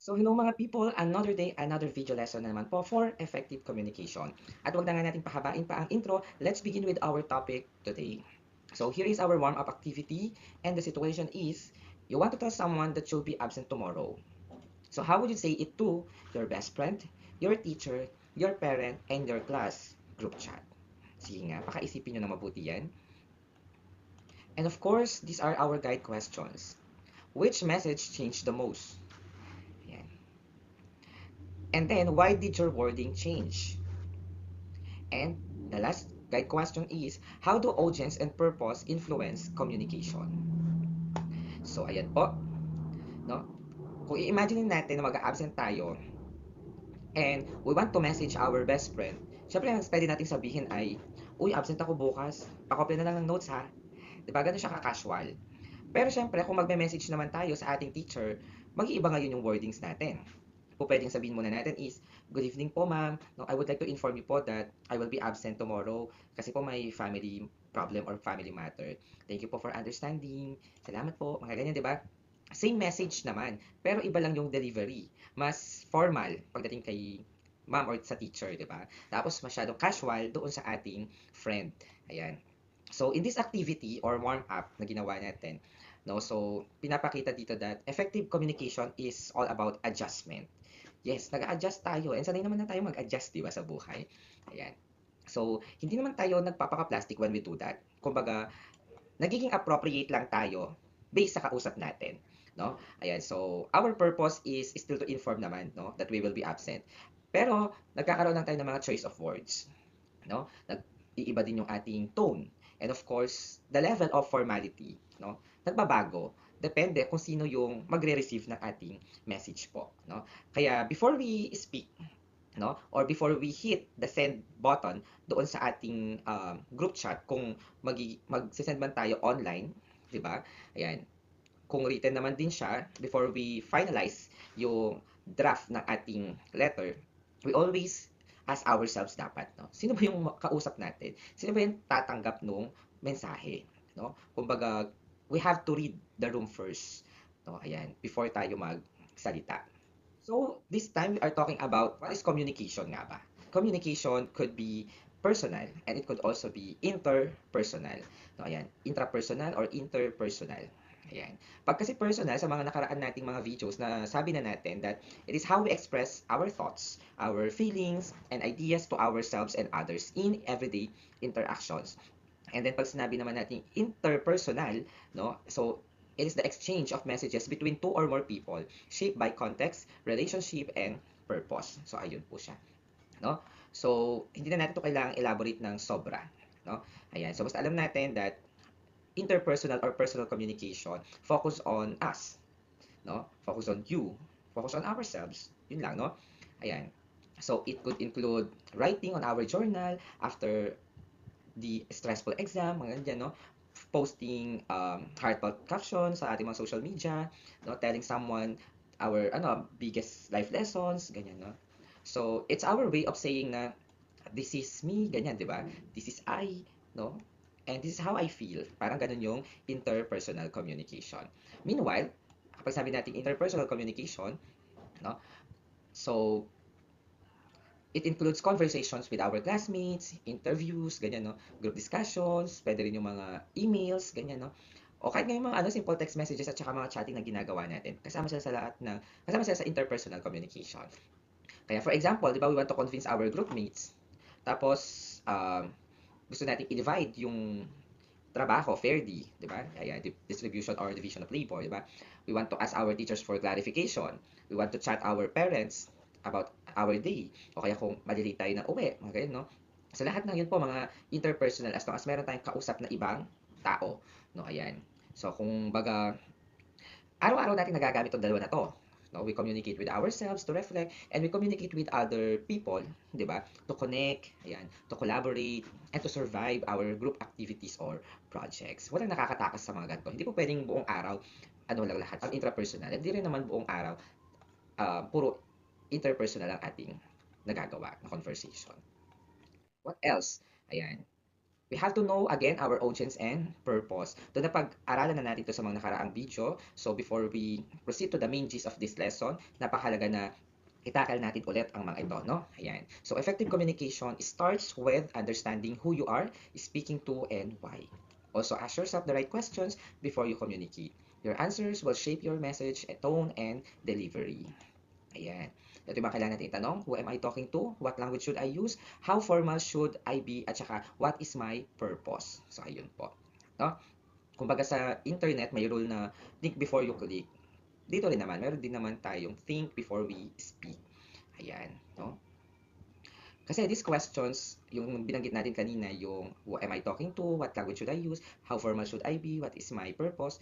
So hello mga people, another day, another video lesson na naman po for effective communication. At wag na nga natin pahabain pa ang intro, let's begin with our topic today. So here is our warm-up activity and the situation is, you want to tell someone that you'll be absent tomorrow. So how would you say it to your best friend, your teacher, your parent, and your class group chat? Sige nga, pakaisipin nyo na mabuti yan. And of course, these are our guide questions. Which message changed the most? Yan. And then, why did your wording change? And the last guide question is, how do audience and purpose influence communication? So, ayan po. No? Kung i-imagine natin na mag-absent tayo and we want to message our best friend, syempre ang pwede natin sabihin ay, uy, absent ako bukas, pakopya na lang ng notes ha. Diba? Ganun siya ka-casual. Pero syempre, kung magme-message naman tayo sa ating teacher, mag-iiba ngayon yung wordings natin. Po pwedeng sabihin muna natin is, good evening po ma'am, no, I would like to inform you po that I will be absent tomorrow kasi po may family problem or family matter. Thank you po for understanding. Salamat po. Mga ganyan, di ba? Same message naman, pero iba lang yung delivery. Mas formal pagdating kay ma'am or sa teacher, di ba? Tapos masyadong casual doon sa ating friend. Ayan. So, in this activity or warm-up na ginawa natin, no, so pinapakita dito that effective communication is all about adjustment. Yes, nag-a-adjust tayo and sanay naman na tayo mag-adjust, di ba, sa buhay. Ayan. So, hindi naman tayo nagpapaka-plastic when we do that. Kumbaga, nagiging appropriate lang tayo based sa kausap natin. No? Ayan, so our purpose is still to inform naman, no, that we will be absent. Pero nagkakaroon lang tayo ng mga choice of words, no? Nag-iiba din yung ating tone. And of course, the level of formality, no? Nagbabago. Depende kung sino yung magre-receive ng ating message po, no? Kaya before we speak, no, or before we hit the send button doon sa ating group chat, kung mag-send man tayo online, di ba? Ayan, kung written naman din siya, before we finalize yung draft ng ating letter, we always ask ourselves dapat, no? Sino ba yung kausap natin? Sino ba yung tatanggap nung mensahe, no? Kumbaga, we have to read the room first, no? Ayan, before tayo magsalita. So, this time we are talking about what is communication nga ba? Communication could be personal and it could also be interpersonal. No, ayan, intrapersonal or interpersonal. Ayan. Pag kasi personal, sa mga nakaraan nating mga videos na sabi na natin that it is how we express our thoughts, our feelings, and ideas to ourselves and others in everyday interactions. And then pag sinabi naman natin interpersonal, no? So it is the exchange of messages between two or more people, shaped by context, relationship, and purpose. So ayun po siya, no? So hindi na natin 'to kailangang elaborate ng sobra, no? Ayan. So basta alam natin that interpersonal or personal communication focus on us, no? Focus on you, focus on ourselves. Yun lang, no? Ayan. So it could include writing on our journal after the stressful exam, mga ganyan, no? Posting heartfelt captions sa ating mga social media, no? Telling someone our biggest life lessons, ganyan, no? So, it's our way of saying na this is me, ganyan, di ba? This is I, no? And this is how I feel. Parang ganun yung interpersonal communication. Meanwhile, kapag sabi natin interpersonal communication, no? So, it includes conversations with our classmates, interviews, ganyan, no? Group discussions, pwede rin yung mga emails, ganyan, no? O kahit nga yung mga simple text messages at saka mga chatting na ginagawa natin. Kasama sila sa interpersonal communication. Kaya for example, di ba, we want to convince our group mates. Tapos, gusto natin i-divide yung trabaho fairly, di ba? Ayan, distribution or division of labor, di ba? We want to ask our teachers for clarification. We want to chat our parents about our day. O kaya kung malilate tayo na uwi, mga ganyan, no? Sa lahat ng yun po, mga interpersonal, as long as meron tayong kausap na ibang tao, no? Ayan. So, kung baga, araw-araw natin nagagamit itong dalawa na to. No, we communicate with ourselves to reflect, and we communicate with other people, di ba? To connect, ayan, to collaborate, and to survive our group activities or projects. Walang nakakatakas sa mga ganito. Hindi po pwedeng buong araw, ano lang lahat, ang intrapersonal. Hindi rin naman buong araw, puro interpersonal ang ating nagagawa na conversation. What else? Ayan. we have to know again our audience and purpose. Doon na pag-aralan na natin ito sa mga nakaraang video. So before we proceed to the main gist of this lesson, napakahalaga na itakal natin ulit ang mga ito, no? Ayan. So effective communication starts with understanding who you are speaking to and why. Also ask yourself the right questions before you communicate. Your answers will shape your message, tone, and delivery. Ayan. Ito yung mga kailangan natin itanong. Who am I talking to? What language should I use? How formal should I be? At saka, what is my purpose? So, ayun po. No? Kumbaga sa internet, may rule na think before you click. Dito rin naman, meron din naman tayong think before we speak. Ayan. No? Kasi these questions, yung binanggit natin kanina, yung who am I talking to? What language should I use? How formal should I be? What is my purpose?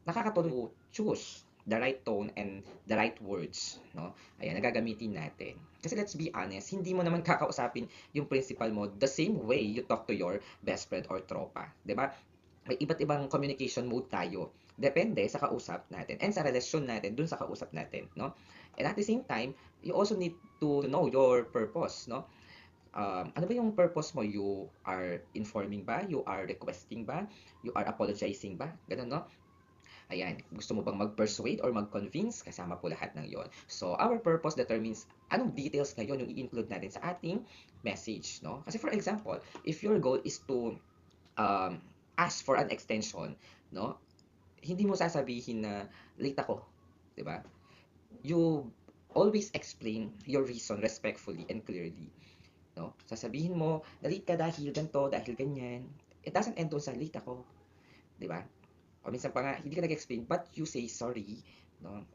Nakakatulong choose the right tone and the right words, no? Ayan, nagagamitin natin. Kasi let's be honest, hindi mo naman kakausapin yung principal mo the same way you talk to your best friend or tropa, 'di ba? May iba't ibang communication mode tayo. Depende sa kausap natin and sa relasyon natin dun sa kausap natin, no? And at the same time, you also need to know your purpose, no? Ano ba yung purpose mo? You are informing ba? You are requesting ba? You are apologizing ba? Ganun, no? Ayan, gusto mo bang mag-persuade or mag-convince? Kasama po lahat ng yon. So, our purpose determines anong details ngayon yung i-include natin sa ating message, no? Kasi for example, if your goal is to ask for an extension, no? Hindi mo sasabihin na late ako, 'di ba? You always explain your reason respectfully and clearly, no? Sasabihin mo, late ka dahil ganito, dahil ganyan. It doesn't end doon sa late ako, 'di ba? O minsan pa nga, hindi ka nag-explain, but you say sorry, no?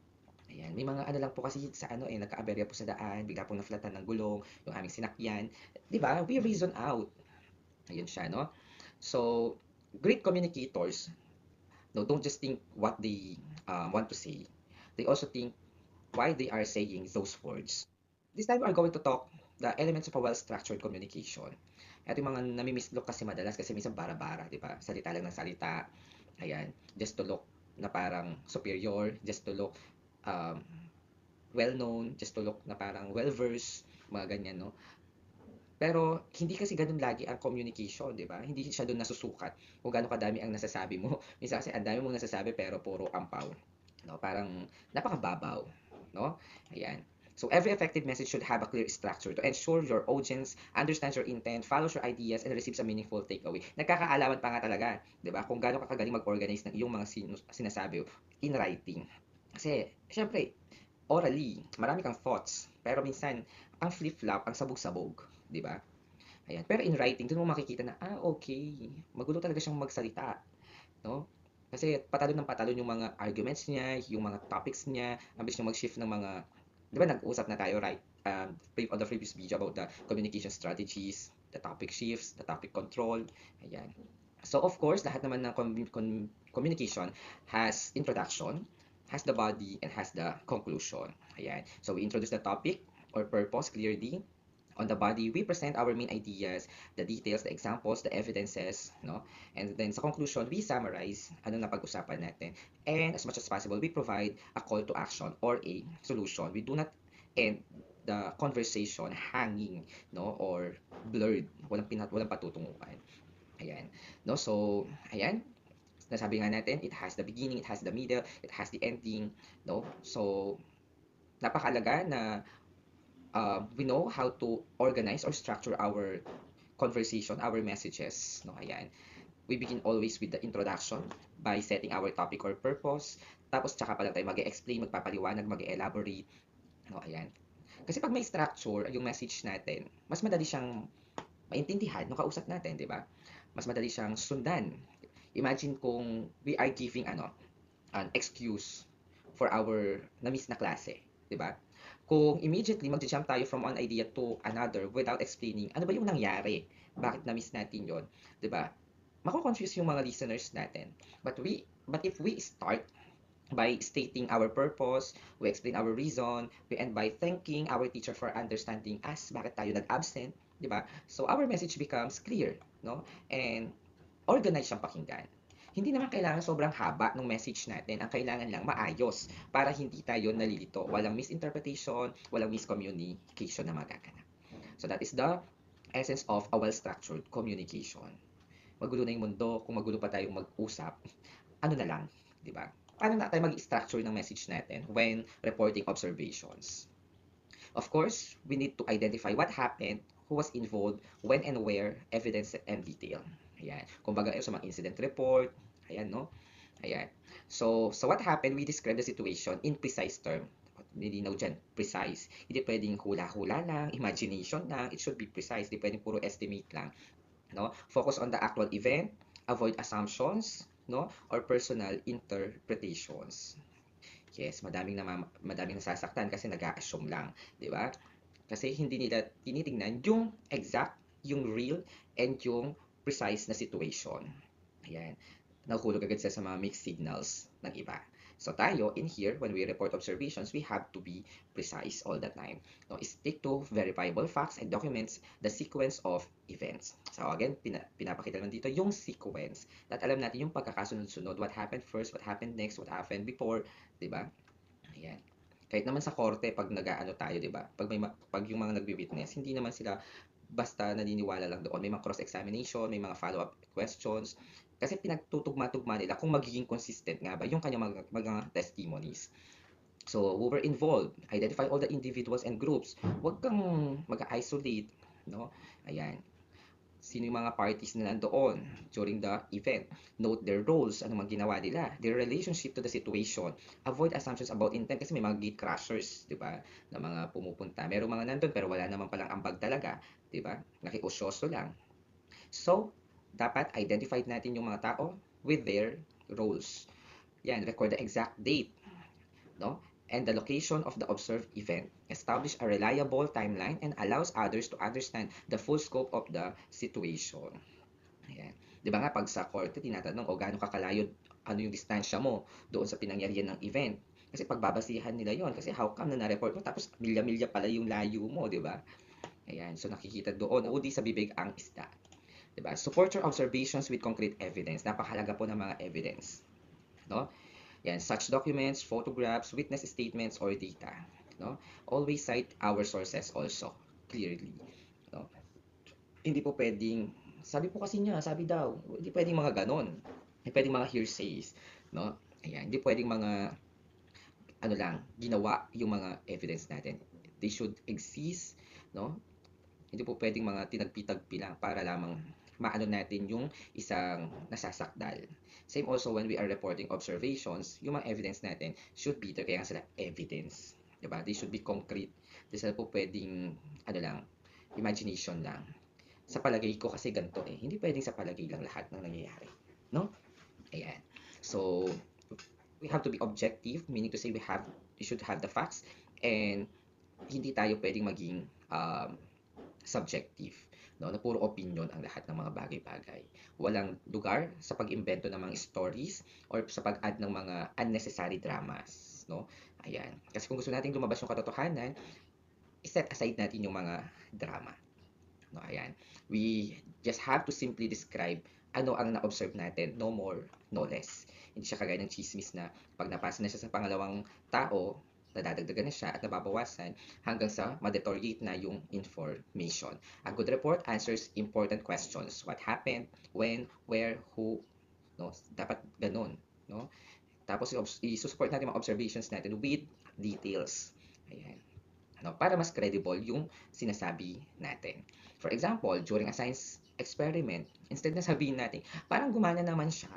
Ayan, may mga ano lang po kasi sa ano nagka-aberya po sa daan, bigla pong naflatan ng gulong, yung aming sinakyan. 'Di ba? We reason out. Ayun siya, no? So, great communicators, no, don't just think what they want to say. They also think why they are saying those words. This time, we are going to talk the elements of a well-structured communication. Ito yung mga nami-mislook kasi madalas kasi minsan bara-bara, di ba? Salita lang ng salita. Ayan, just to look na parang superior, just to look um, well-known, just to look na parang well-versed, mga ganyan, no? Pero hindi kasi ganun lagi ang communication, 'di ba? Hindi siya doon nasusukat kung gaano kadami ang nasasabi mo. Minsan kasi ang dami mong nasasabi pero puro ampaw, no? Parang napakababaw, no? Ayan. So every effective message should have a clear structure to ensure your audience understands your intent, follows your ideas, and receives a meaningful takeaway. Nagkakaalaman pa nga talaga, 'di ba? Kung gaano ka kagaling mag-organize ng iyong mga sinasabi in writing. Kasi syempre, orally, marami kang thoughts, pero minsan ang flip-flop, ang sabog-sabog, 'di ba? Ayan. Pero in writing, doon mo makikita na, okay, magulo talaga siyang magsalita, no? Kasi patalo yung mga arguments niya, yung mga topics niya, ang bilis niya mag-shift ng mga, di ba nag-usap na tayo, right? On the previous video about the communication strategies, the topic shifts, the topic control, ayan. So of course, lahat naman ng communication has introduction, has the body, and has the conclusion. Ayan. So we introduce the topic or purpose clearly. On the body, we present our main ideas, the details, the examples, the evidences, no? And then sa conclusion, we summarize ano na pag-usapan natin. And as much as possible, we provide a call to action or a solution. We do not end the conversation hanging, no, or blurred. Walang patutunguhan. Ayan. No, so ayan, nasabi nga natin, it has the beginning, it has the middle, it has the ending, no? So napakalaga na we know how to organize or structure our conversation, our messages, no? Ayan. We begin always with the introduction by setting our topic or purpose. Tapos tsaka pa lang tayo mag-explain, magpapaliwanag, mag-elaborate, no? Ayan. Kasi pag may structure yung message natin, mas madali siyang maintindihan ng kausap natin, di ba? Mas madali siyang sundan. Imagine kung we are giving an excuse for our na-miss na klase, di ba? Kung immediately mag-jump tayo from one idea to another without explaining ano ba yung nangyari, bakit na-miss natin yon, 'di ba? Mako-confuse yung mga listeners natin. But if we start by stating our purpose, we explain our reason, we end by thanking our teacher for understanding us, bakit tayo nag-absent, 'di ba? So our message becomes clear, no? And organized siyang pakinggan. Hindi naman kailangan sobrang haba ng message natin. Ang kailangan lang maayos para hindi tayo nalilito. Walang misinterpretation, walang miscommunication na magaganap. So that is the essence of a well-structured communication. Magulo na yung mundo, kung magulo pa tayong mag-usap, ano na lang, di ba? Paano na tayo mag-structure ng message natin when reporting observations? Of course, we need to identify what happened, who was involved, when and where, evidence and detail. Ayan. Kumbaga, sa mga incident report, ayan, no? Ayan. So what happened, we describe the situation in precise term. Nilinaw dyan, precise. Hindi pwedeng hula-hula lang, imagination lang. It should be precise. Hindi pwedeng puro estimate lang. No? Focus on the actual event, avoid assumptions, no? Or personal interpretations. Yes, madaming nasasaktan kasi nag-a-assume lang, 'di ba? Kasi hindi nila tinitingnan yung exact, yung real, and yung precise na situation. Ayan. Nahuhulog agad sila sa mga mixed signals ng iba. So tayo, in here, when we report observations, we have to be precise all the time. No, stick to verifiable facts and documents the sequence of events. So again, pinapakita naman dito yung sequence. At alam natin yung pagkakasunod-sunod, what happened first, what happened next, what happened before, 'di ba? Ayan. Kahit naman sa korte pag nag-aano tayo, 'di ba? Pag yung mga nagwi-witness, hindi naman sila basta naniniwala lang doon. May mga cross-examination, may mga follow-up questions. Kasi pinagtutugma-tugma nila kung magiging consistent nga ba yung kanyang mga testimonies. So, who were involved, identify all the individuals and groups. Huwag kang mag-isolate, no? Ayan. Sino yung mga parties na nandoon during the event. Note their roles, ano mang ginawa nila, their relationship to the situation. Avoid assumptions about intent kasi may mga gate crashers, di ba? Na mga pumupunta. Merong mga nandun pero wala naman palang ambag talaga, di ba? Nakiusyoso lang. So, dapat identified natin yung mga tao with their roles. Yan, record the exact date, no? And the location of the observed event. Establish a reliable timeline and allows others to understand the full scope of the situation. Ayan. Di ba nga, pag sa korte, tinatanong, o gaano kakalayo, ano yung distansya mo doon sa pinangyarihan ng event. Kasi pagbabasihan nila yon kasi how come na na-report mo, tapos milya-milya pala yung layo mo, di ba? Ayan, so nakikita doon, udi sa bibig ang isda. Diba? Support your observations with concrete evidence. Napakahalaga po ng mga evidence. No? Yan, such documents, photographs, witness statements, or data. No? Always cite our sources also, clearly. No? Hindi po pwedeng, sabi po kasi niya, sabi daw, hindi pwedeng mga ganon. Hindi pwedeng mga hearsays. No? Ayan, hindi pwedeng mga, ano lang, ginawa yung mga evidence natin. They should exist, no? Hindi po pwedeng mga tinagpi-tagpi lang para lamang maano natin yung isang nasasakdal. Same also when we are reporting observations, yung mga evidence natin should be there, kaya nga sila evidence. Diba? They should be concrete. Hindi sila po pwedeng, ano lang, imagination lang. Sa palagay ko kasi ganito eh. Hindi pwedeng sa palagay lang lahat ng nangyayari. No? Ayan. So, we have to be objective, meaning to say we should have the facts, and hindi tayo pwedeng maging subjective, no? Na puro opinion ang lahat ng mga bagay-bagay. Walang lugar sa pag-imbento ng mga stories or sa pag-add ng mga unnecessary dramas, no? Ayan. Kasi kung gusto nating lumabas yung katotohanan, i-set aside natin yung mga drama. No, ayan. We just have to simply describe ano ang na-observe natin, no more, no less. Hindi siya kagaya ng chismis na pag napasa na siya sa pangalawang tao, nadadagdagan na siya at nababawasan hanggang sa ma-deteriorate na yung information. A good report answers important questions. What happened, when, where, who, no? Dapat ganun, no? Tapos i-support natin mga observations natin with details. Ayan. No, para mas credible yung sinasabi natin. For example, during a science experiment, instead na sabihin natin, parang gumana naman siya.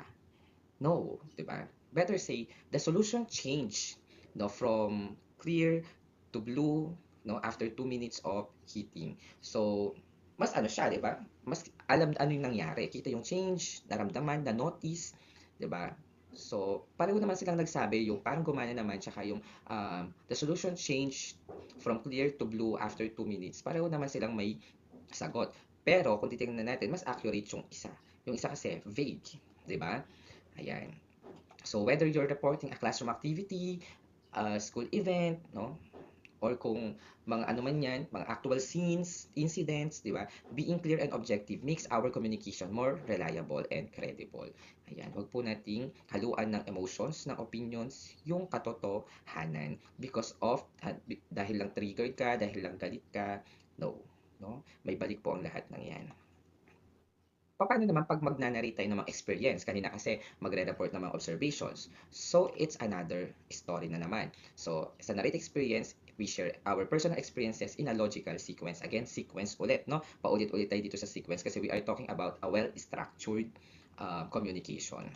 No, di ba? Better say, the solution changed, no, from clear to blue, no, after 2 minutes of heating. So, mas ano siya, di ba? Mas alam ano yung nangyari. Kita yung change, naramdaman, na-notice, di ba? So, pareho naman silang nagsabi yung parang gumana naman, tsaka yung the solution changed from clear to blue after 2 minutes. Pareho naman silang may sagot. Pero kung titingnan natin, mas accurate yung isa. Yung isa kasi vague, di ba? Ayan. So, whether you're reporting a classroom activity, a school event, no? Or kung mga ano man yan, mga actual scenes, incidents, di ba? Being clear and objective makes our communication more reliable and credible. Ayan, wag po nating haluan ng emotions, ng opinions, yung katotohanan because of, dahil lang triggered ka, dahil lang galit ka, no. no? May balik po ang lahat ng 'yan. Paano naman 'pag magnanarrate tayo ng mga experience? Kanina kasi magre-report ng mga observations. So, it's another story na naman. So, sa narrate experience, we share our personal experiences in a logical sequence. Again, sequence ulit, no? Paulit-ulit tayo dito sa sequence kasi we are talking about a well-structured communication.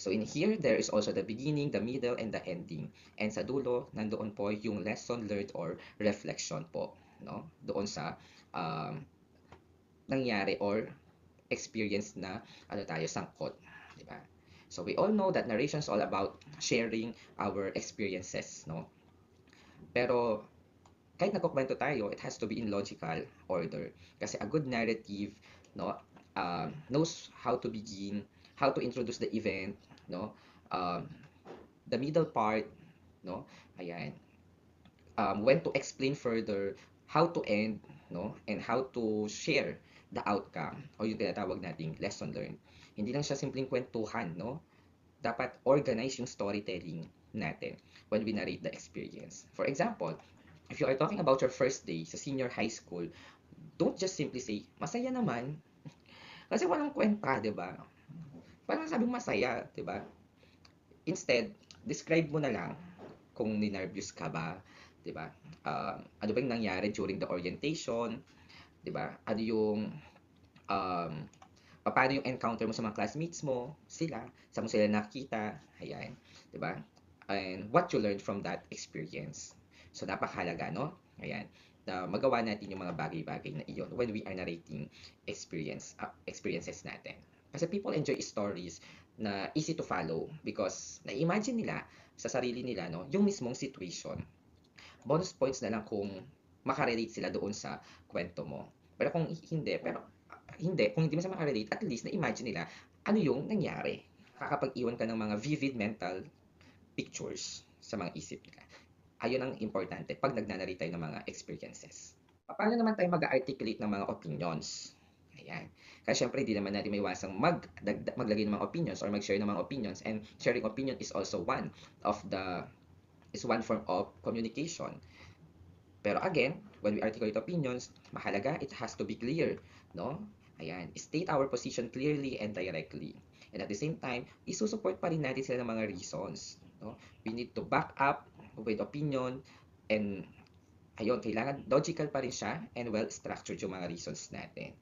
So in here, there is also the beginning, the middle, and the ending. And sa dulo, nandoon po yung lesson learned or reflection po, no? Doon sa um, nangyari or experience na ano tayo sangkot, di ba? So we all know that narration is all about sharing our experiences, no? Pero kahit nagkukwento tayo, it has to be in logical order. Kasi a good narrative, no, knows how to begin, how to introduce the event, no, um, the middle part, no, ayan, when to explain further, how to end, no, and how to share the outcome o yung tinatawag nating lesson learned. Hindi lang siya simpleng kwentuhan, no? Dapat organize yung storytelling natin when we narrate the experience. For example, if you are talking about your first day sa senior high school, don't just simply say, masaya naman. Kasi walang kwenta, di ba? Parang sabing masaya, di ba? Instead, describe mo na lang kung ninervous ka ba, 'di ba? Ano ba yung nangyari during the orientation, 'di ba? Ano yung um, paano yung encounter mo sa mga classmates mo, saan mo sila nakita, ayan, 'di ba? And what you learned from that experience. So napakahalaga, no? Ayan, na magawa natin yung mga bagay-bagay na iyon when we are narrating experiences natin. Kasi people enjoy stories na easy to follow because na-imagine nila sa sarili nila, no, yung mismong situation. Bonus points na lang kung makarelate sila doon sa kwento mo. Pero kung hindi, kung hindi mo sa makarelate, at least na-imagine nila ano yung nangyari. Kakapag-iwan ka ng mga vivid mental pictures sa mga isip nila. Ayun ang importante pag nagnanarrate tayo ng mga experiences. Paano naman tayo mag-articulate ng mga opinions? Ayan. Kasi syempre, hindi naman natin maiwasang maglagay ng mga opinions or mag-share ng mga opinions, and sharing opinion is also one form of communication. Pero again, when we articulate opinions, mahalaga, it has to be clear, no? Ayan, state our position clearly and directly. And at the same time, isusupport pa rin natin sila ng mga reasons, no? We need to back up with opinion, and ayun, kailangan logical pa rin siya and well-structured yung mga reasons natin.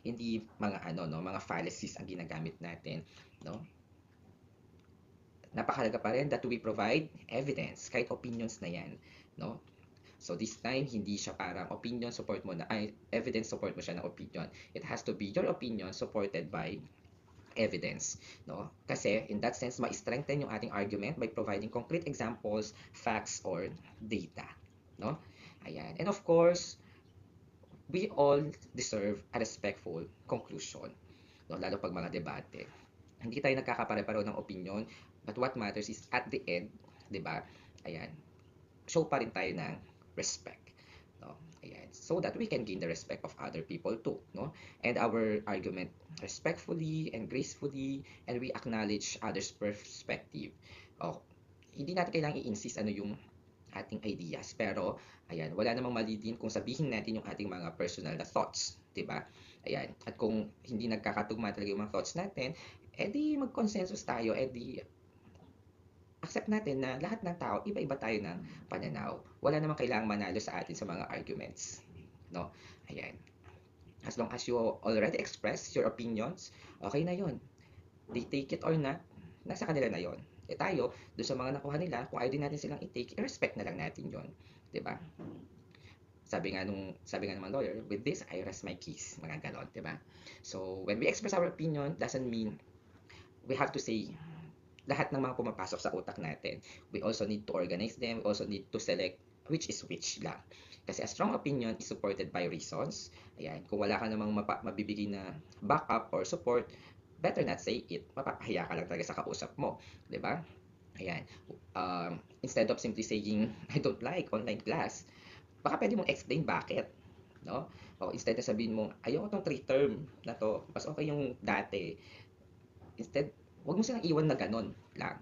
Hindi mga mga fallacies ang ginagamit natin, no? Napakahalaga pa rin that we provide evidence, kahit opinions na yan, no? So this time, hindi siya parang opinion support mo na, evidence support mo siya ng opinion. It has to be your opinion supported by evidence, no? Kasi in that sense, ma-strengthen yung ating argument by providing concrete examples, facts, or data, no? Ayan. And of course, we all deserve a respectful conclusion, no? Lalo pag mga debate. Hindi tayo nagkakapare-pareho ng opinion, but what matters is at the end, 'di ba? Ayan. Show pa rin tayo ng respect, no? Ayan, so that we can gain the respect of other people too, no? And our argument respectfully and gracefully, and we acknowledge others' perspective. Oh, hindi natin kailangang i-insist ano yung ating ideas, pero ayan, wala namang mali din kung sabihin natin yung ating mga personal na thoughts, 'di ba? Ayan, at kung hindi nagkakatugma talaga yung mga thoughts natin, edi mag-consensus tayo, edi accept natin na lahat ng tao, iba-iba tayo ng pananaw. Wala namang kailangang manalo sa atin sa mga arguments, no? Ayan. As long as you already express your opinions, okay na yun. They take it or not, nasa kanila na yun. Eh tayo, doon sa mga nakuha nila, kung ayaw din natin silang i-take, i-respect na lang natin yun. 'Di ba? Sabi nga naman lawyer, with this, I rest my case. Mga ganon, 'di ba? So, when we express our opinion, doesn't mean we have to say lahat ng mga pumapasok sa utak natin. We also need to organize them. We also need to select which is which lang. Kasi a strong opinion is supported by reasons. Ayan, kung wala ka namang mabibigay na backup or support, better not say it. Mapapahiya ka lang talaga sa kausap mo. 'Di ba? Ayan. Instead of simply saying, I don't like online class, baka pwede mong explain bakit. No? O instead na sabihin mo, ayoko tong 3 term na to, mas okay yung dati. Instead, wag mo silang iwan na ganon lang.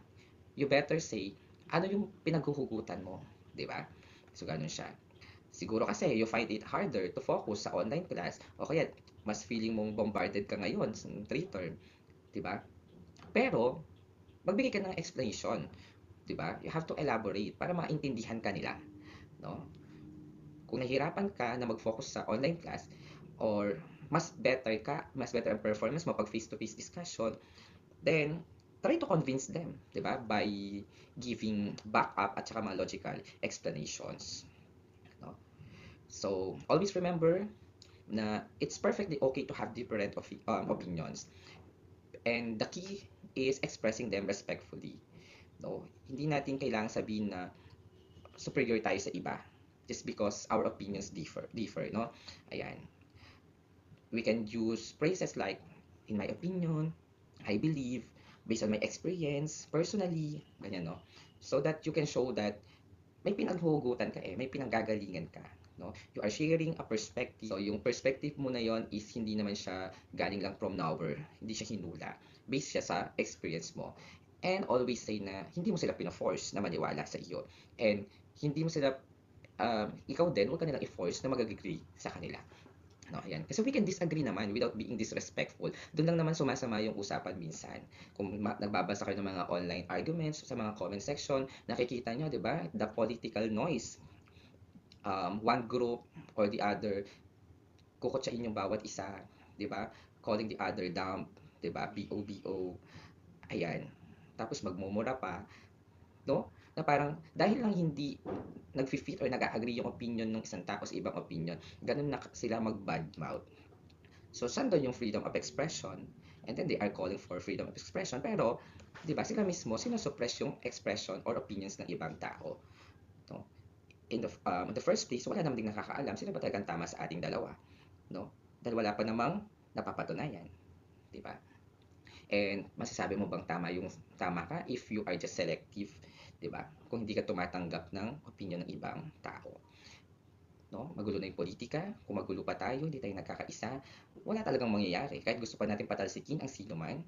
You better say, ano yung pinaghuhugutan mo, di ba? So, ganun siya. Siguro kasi you find it harder to focus sa online class o kaya mas feeling mong bombarded ka ngayon sa Twitter, 'di ba? Pero magbigay ka ng explanation, 'di ba? You have to elaborate para maintindihan ka nila, no? Kung nahihirapan ka na mag-focus sa online class or mas better ang performance mo pag face-to-face discussion, then try to convince them, 'di ba? By giving backup at saka mga logical explanations, no? So, always remember na it's perfectly okay to have different opinions. And the key is expressing them respectfully. No, hindi natin kailangang sabihin na superior tayo sa iba just because our opinions differ, no? Ayan. We can use phrases like, in my opinion, I believe, based on my experience, personally, ganyan, no? So that you can show that may pinaghuhugutan ka may pinanggagalingan ka, no? You are sharing a perspective. So, yung perspective mo na yon is hindi naman siya galing lang from nowhere, hindi siya hinula. Based siya sa experience mo. And always say na hindi mo sila pina-force na maniwala sa iyo. And hindi mo sila, ikaw din, huwag ka nilang i-force na mag-agree sa kanila. No, ayan. Kasi we can disagree naman without being disrespectful. Doon lang naman sumasama yung usapan minsan. Kung nagbabasa kayo ng mga online arguments sa mga comment section, nakikita nyo, di ba, the political noise. One group or the other, kukutsain yung bawat isa, di ba? Calling the other dumb, di ba? BO. Ayan. Tapos magmumura pa, no? Na parang dahil lang hindi nag-fit or nag-agree yung opinion ng isang tao sa ibang opinion, ganun na sila mag-badmouth. So, saan doon yung freedom of expression? And then they are calling for freedom of expression. Pero, di ba, sila mismo sinusuppress yung expression or opinions ng ibang tao. No? In the first place, wala naman din nakakaalam sino ba talagang tama sa ating dalawa. No? Dahil wala pa namang napapatunayan. Di ba? And masasabi mo bang tama ka if you are just selective, 'di ba? Kung hindi ka tumatanggap ng opinion ng ibang tao. No? Magulo na 'yung politika, kung magulo pa tayo, hindi tayo nagkakaisa, wala talagang mangyayari. Kahit gusto pa natin patalsikin ang sino man,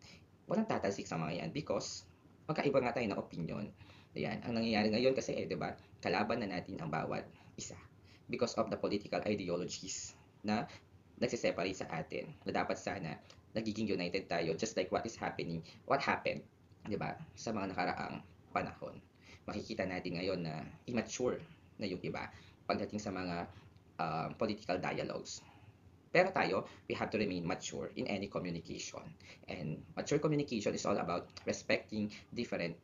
walang tatalsik sa mga 'yan because magkaiba nga tayo ng opinion. Ayan, ang nangyayari ngayon kasi 'di ba? Kalaban na natin ang bawat isa because of the political ideologies na nagse-separate sa atin. Na dapat sana nagiging united tayo just like what happened, 'di ba? Sa mga nakaraang panahon. Makikita natin ngayon na immature na yung iba pagdating sa mga political dialogues. Pero tayo, we have to remain mature in any communication. And mature communication is all about respecting different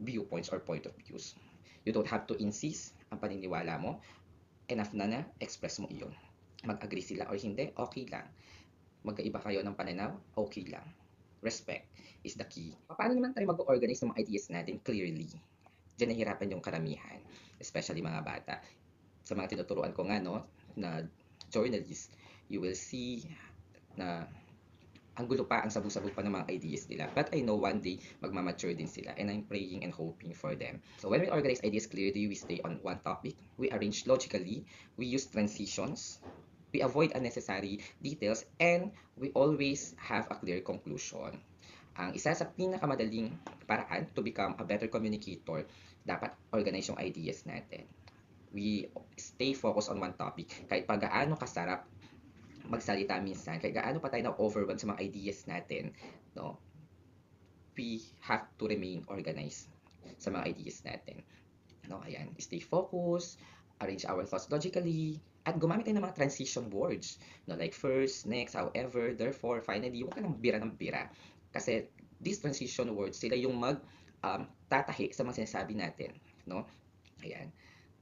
viewpoints or point of views. You don't have to insist ang paniniwala mo. Enough na express mo iyon. Mag-agree sila or hindi, okay lang. Magkaiba kayo ng pananaw, okay lang. Respect is the key. Paano naman tayo mag-organize ng mga ideas natin clearly? Diyan nahihirapan yung karamihan, especially mga bata. Sa mga tinuturuan ko nga, no, na journalist, you will see na ang gulo pa, ang sabu-sabu pa ng mga ideas nila. But I know one day, magmamature din sila. And I'm praying and hoping for them. So when we organize ideas clearly, we stay on one topic. We arrange logically. We use transitions. We avoid unnecessary details. And we always have a clear conclusion. Ang isa sa pinakamadaling paraan to become a better communicator, dapat organize yung ideas natin. We stay focused on one topic. Kahit pa gaano kasarap magsalita minsan, kahit gaano pa tayo na-overwhelmed sa mga ideas natin, no? We have to remain organized sa mga ideas natin. No, ayan, stay focused, arrange our thoughts logically, at gumamit tayo ng mga transition words, no, like first, next, however, therefore, finally, huwag ka ng bira ng bira. Kasi these transition words, sila yung tatahi sa mga sinasabi natin, no? Ayan.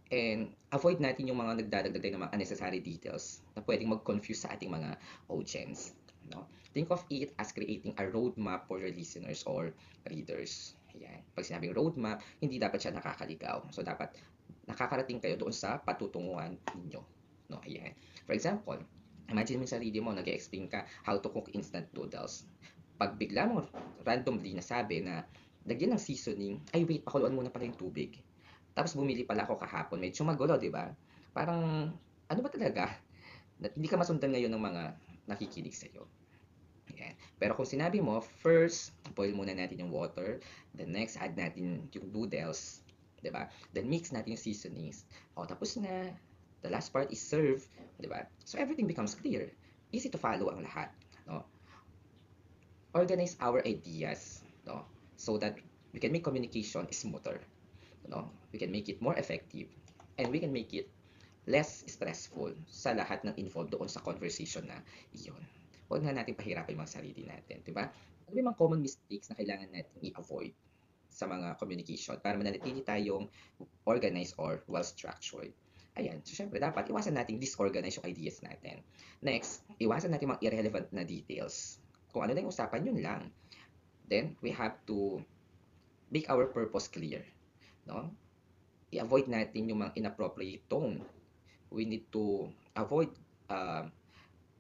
And avoid natin yung mga nagdadagdag ng mga unnecessary details na pwedeng mag-confuse sa ating mga audience. No? Think of it as creating a roadmap for your listeners or readers. Ayan. Pag sinabing roadmap, hindi dapat siya nakakaligaw. So, dapat nakakarating kayo doon sa patutunguhan ninyo. No? Ayan. For example, imagine mo sa sarili mo, nag-explain ka how to cook instant noodles. Pag bigla mo randomly nasabi na lagyan ng seasoning, ay wait, pakuluan muna pala yung tubig. Tapos bumili pala ako kahapon, medyo magulo, di ba? Parang, ano ba talaga? Hindi ka masundan ngayon ng mga nakikinig sa'yo. Ayan. Pero kung sinabi mo, first, boil muna natin yung water. Then next, add natin yung noodles. Di ba? Then mix natin yung seasonings. O, tapos na. The last part is serve, di ba? So everything becomes clear. Easy to follow ang lahat, no? Organize our ideas, no? So that we can make communication smoother, no? We can make it more effective, and we can make it less stressful sa lahat ng involved doon sa conversation na iyon. Huwag na natin pahirapan yung mga sarili natin, di ba? Ano ba yung mga common mistakes na kailangan natin i-avoid sa mga communication para manatili tayong organized or well-structured? Ayan. So, syempre, dapat iwasan natin disorganize yung ideas natin. Next, iwasan natin mga irrelevant na details. Kung ano na yung usapan, yun lang. Then, we have to make our purpose clear. No? I-avoid natin yung mga inappropriate tone. We need to avoid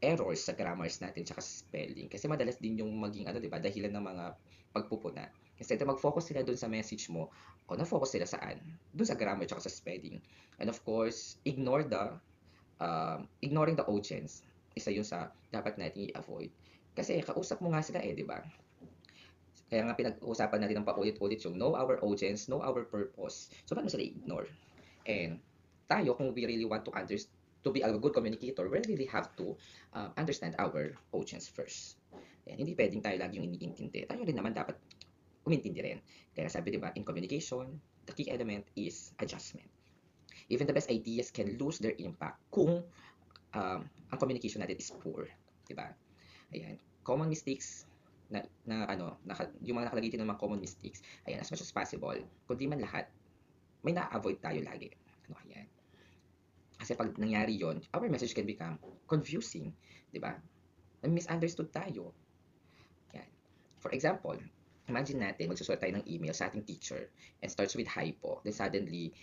errors sa grammars natin tsaka sa spelling. Kasi madalas din yung maging ano, 'di ba, dahilan ng mga pagpupuna. Instead na mag-focus sila doon sa message mo, o na-focus sila saan? Doon sa grammar tsaka sa spelling. And of course, ignoring the audience. Isa yun sa dapat natin i-avoid. Kasi kausap mo nga sila eh, di ba? Kaya nga pinag-uusapan natin ng paulit-ulit yung know our audience, know our purpose. So, paano sila i-ignore? And tayo, kung we really want to be a good communicator, we really have to understand our audience first. And hindi pwedeng tayo lagi yung iniintindi. Tayo rin naman dapat umintindi rin. Kaya sabi, di ba, in communication, the key element is adjustment. Even the best ideas can lose their impact kung ang communication natin is poor. Di ba? Ayan. Common mistakes yung mga nakalagay din ng mga common mistakes. Ayan, as much as possible, kung di man lahat, may na-avoid tayo lagi. Ano, ayan. Kasi pag nangyari yon, our message can become confusing. Di ba? Misunderstood tayo. Yan. For example, imagine natin, magsusulat tayo ng email sa ating teacher and starts with hi po. Then suddenly,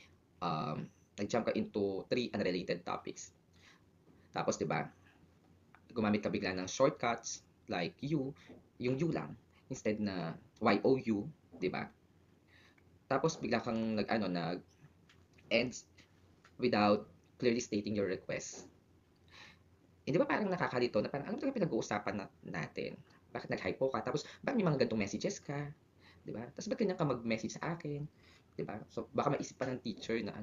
nag-jump ka into 3 unrelated topics. Tapos, di ba, gumamit ka bigla ng shortcuts like yung you lang, instead na YOU, di ba? Tapos, bigla kang nag-ends without clearly stating your request. Hindi ba parang nakakalito na parang ano talaga pinag-uusapan natin? Bakit nag-hypo ka? Tapos, bakit may mga gantong messages ka? Di ba? Tapos, ba't ganyan ka mag-message sa akin? Di ba? So, baka maisip pa ng teacher na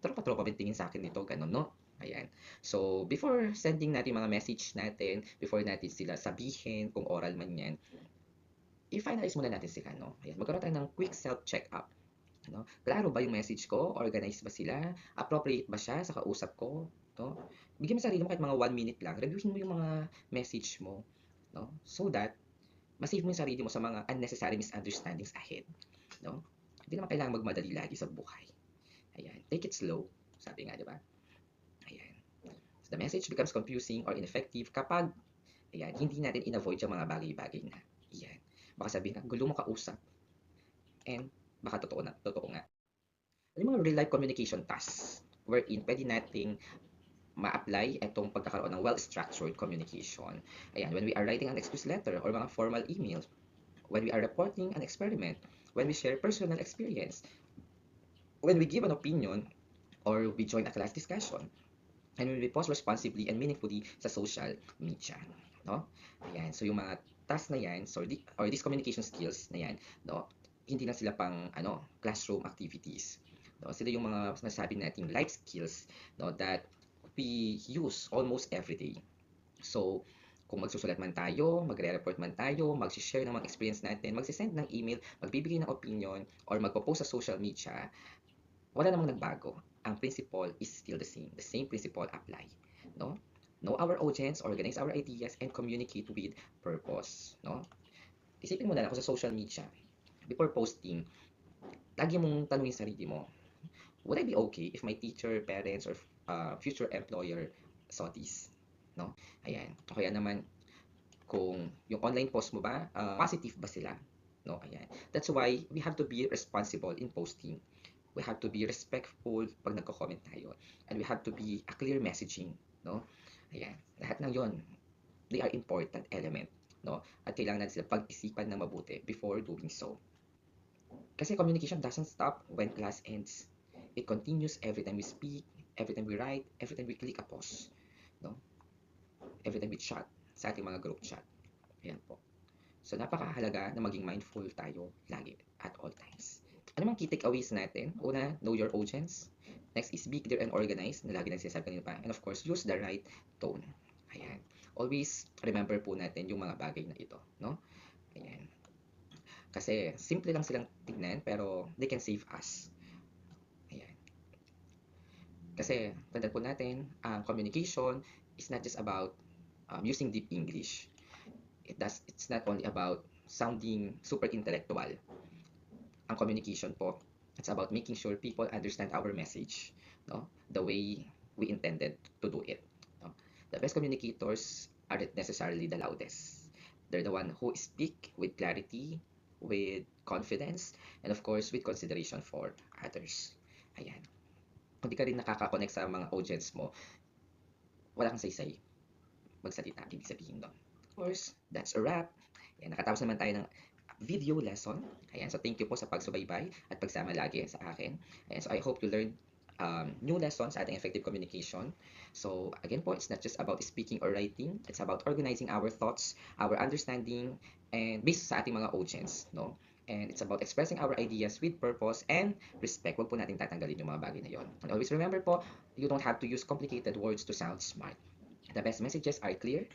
tropa-tropa ba tingin sa akin nito? Ganon, no? Ayan. So, before sending natin mga message natin, before natin sila sabihin, kung oral man yan, i-finalize muna natin sila, no? Ayan. Magkaroon tayo ng quick self-check-up. No? Klaro ba yung message ko? Organized ba sila? Appropriate ba siya sa kausap ko? No? Bigyan mo sarili mo kahit mga 1 minute lang. Reviewin mo yung mga message mo. No? So that, masave mo yung sarili mo sa mga unnecessary misunderstandings ahead. No? Hindi naman kailangan magmadali lagi sa buhay. Ayan. Take it slow. Sabi nga, di ba? Ayan. So the message becomes confusing or ineffective kapag hindi natin in-avoid yung mga bagay-bagay na. Ayan. Baka sabihin na, gulo mo kausap. And baka totoo nga. Yung mga real-life communication tasks wherein pwede nating ma-apply itong pagkakaroon ng well-structured communication. Ayan, when we are writing an excuse letter or mga formal emails, when we are reporting an experiment, when we share personal experience, when we give an opinion, or we join a class discussion, and when we post responsibly and meaningfully sa social media. No? Ayan, so yung mga tasks na yan, or these communication skills na yan, no? Hindi na sila pang classroom activities. No? Sila yung mga nasabi nating life skills, no, that we use almost every day. So, kung magsusulat man tayo, magre-report man tayo, mag-share ng mga experience natin, mag-send ng email, magbibigay ng opinion, or magpo-post sa social media, wala namang nagbago. Ang principle is still the same. The same principle apply. No? Know our audience, organize our ideas, and communicate with purpose. No? Isipin mo na lang kung sa social media, before posting, lagi mong tanungin sarili mo, would I be okay if my teacher, parents, or future employer saw this? No? Ayan. O kaya naman, kung yung online post mo ba, positive ba sila? No? Ayan. That's why we have to be responsible in posting. We have to be respectful pag nagko-comment tayo. And we have to be a clear messaging. No? Ayan. Lahat ng yon, they are important element. No? At kailangan natin sila pag-isipan ng mabuti before doing so. Kasi communication doesn't stop when class ends. It continues every time we speak, every time we write, every time we click a pause. No? Every time we chat sa ating mga group chat. Ayan po. So, napakahalaga na maging mindful tayo lagi at all times. Ano mang key takeaways natin? Una, know your audience. Next is be clear and organized, na lagi nang sinasabi kanina pa. And of course, use the right tone. Ayan. Always remember po natin yung mga bagay na ito, no? Ayan. Kasi simple lang silang tignan, pero they can save us. Ayan. Kasi tandaan po natin, ang communication is not just about using deep English. It's not only about sounding super intellectual. Ang communication po, it's about making sure people understand our message, no? The way we intended to do it. No? The best communicators aren't necessarily the loudest. They're the one who speak with clarity, with confidence, and of course, with consideration for others. Ayan. Kung di ka rin nakaka-connect sa mga audience mo, wala kang saysay magsalita, ibig sabihin doon. Of course, that's a wrap. Ayan, nakatapos naman tayo ng video lesson. Ayan, so thank you po sa pagsubaybay at pagsama lagi sa akin. Ayan, so I hope you learned new lessons sa ating effective communication. So again po, it's not just about speaking or writing. It's about organizing our thoughts, our understanding, and based sa ating mga audience, no? And it's about expressing our ideas with purpose and respect. Huwag po natin tatanggalin yung mga bagay na yon. And always remember po, you don't have to use complicated words to sound smart. The best messages are clear,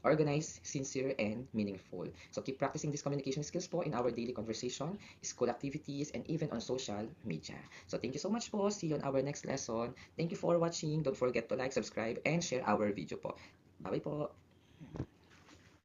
organized, sincere, and meaningful. So keep practicing these communication skills po in our daily conversation, school activities, and even on social media. So thank you so much po. See you on our next lesson. Thank you for watching. Don't forget to like, subscribe, and share our video po. Bye-bye po.